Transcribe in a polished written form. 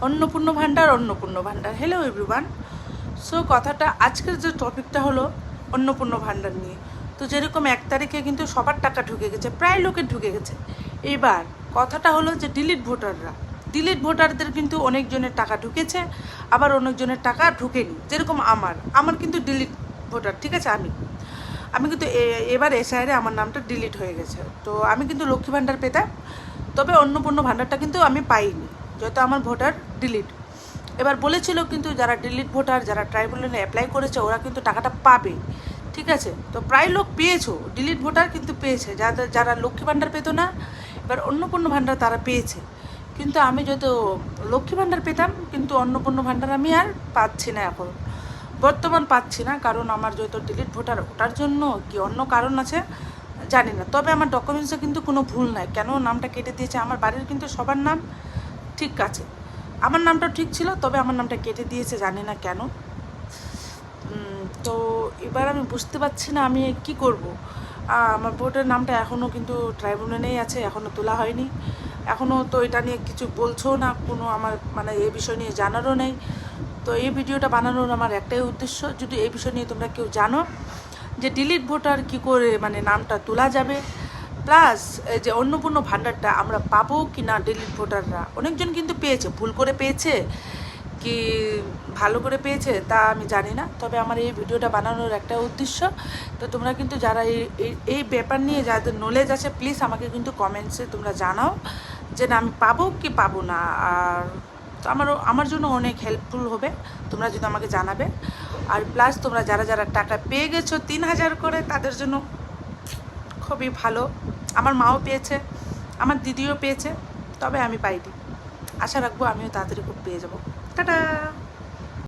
অন্নপূর্ণ ভাণ্ডার। Hello everyone. So কথাটা আজকের যে টপিকটা হলো অন্নপূর্ণ ভাণ্ডার নিয়ে। তো যেরকম 1 তারিখে কিন্তু সবার টাকা ঢুকে গেছে, প্রায় লোকের ঢুকে গেছে। এবার কথাটা হলো যে ডিলিট ভোটারদের কিন্তু অনেকজনের টাকা ঢুকেছে, আবার অনেকজনের টাকা ঢুকেনি। যেরকম আমার কিন্তু ডিলিট ভোটার, ঠিক আছে। আমি কিন্তু এবার এসআইআরে আমার নামটা ডিলিট হয়ে গেছে। তো আমি কিন্তু লক্ষ্মী ভাণ্ডার পেতাম, তবে অন্নপূর্ণ ভাণ্ডারটা কিন্তু আমি পাইনি, যেহেতু আমার ভোটার ডিলিট। এবার বলেছিল কিন্তু যারা ডিলিট ভোটার, যারা ট্রাইব্যুনালে অ্যাপ্লাই করেছে, ওরা কিন্তু টাকাটা পাবে, ঠিক আছে। তো প্রায় লোক পেয়েছো, ডিলিট ভোটার কিন্তু পেয়েছে, যারা লক্ষ্মী ভাণ্ডার পেতো না, এবার অন্নপূর্ণ ভাণ্ডার তারা পেয়েছে। কিন্তু আমি যেহেতু লক্ষ্মী ভাণ্ডার পেতাম, কিন্তু অন্নপূর্ণ ভাণ্ডার আমি আর পাচ্ছি না, এখন বর্তমান পাচ্ছি না। কারণ আমার যেহেতু ডিলিট ভোটার, ওটার জন্য কি অন্য কারণ আছে জানি না। তবে আমার ডকুমেন্টসে কিন্তু কোনো ভুল নাই। কেন নামটা কেটে দিয়েছে, আমার বাড়ির কিন্তু সবার নাম ঠিক আছে, আমার নামটা ঠিক ছিল, তবে আমার নামটা কেটে দিয়েছে, জানি না কেন। তো এবার আমি বুঝতে পারছি না আমি কি করব। আমার ভোটের নামটা এখনও কিন্তু ট্রাইব্যুনালেই আছে, এখনও তোলা হয়নি। এখনও তো এটা নিয়ে কিছু বলছো না, কোনো আমার মানে এই বিষয় নিয়ে জানারও নেই। তো এই ভিডিওটা বানানোর আমার একটাই উদ্দেশ্য, যদি এই বিষয় নিয়ে তোমরা কেউ জানো যে ডিলিট ভোটার কী করে মানে নামটা তোলা যাবে, প্লাস এই যে অন্নপূর্ণ ভাণ্ডারটা আমরা পাবো কি না। ডিলিট ভোটাররা অনেকজন কিন্তু পেয়েছে, ভুল করে পেয়েছে কি ভালো করে পেয়েছে তা আমি জানি না। তবে আমার এই ভিডিওটা বানানোর একটা উদ্দেশ্য। তো তোমরা কিন্তু যারা এই ব্যাপার নিয়ে যাদের নলেজ আছে, প্লিজ আমাকে কিন্তু কমেন্টসে তোমরা জানাও যে না আমি পাবো কি পাবো না। আর তো আমার জন্য অনেক হেল্পফুল হবে তোমরা যদি আমাকে জানাবে। আর প্লাস তোমরা যারা যারা টাকা পেয়ে গেছো 3000 করে, তাদের জন্য খুবই ভালো। আমার মাও পেয়েছে, আমার দিদিও পেয়েছে, তবে আমি পাইনি। আশা রাখবো আমিও তাড়াতাড়ি খুব পেয়ে যাবো। টাটা।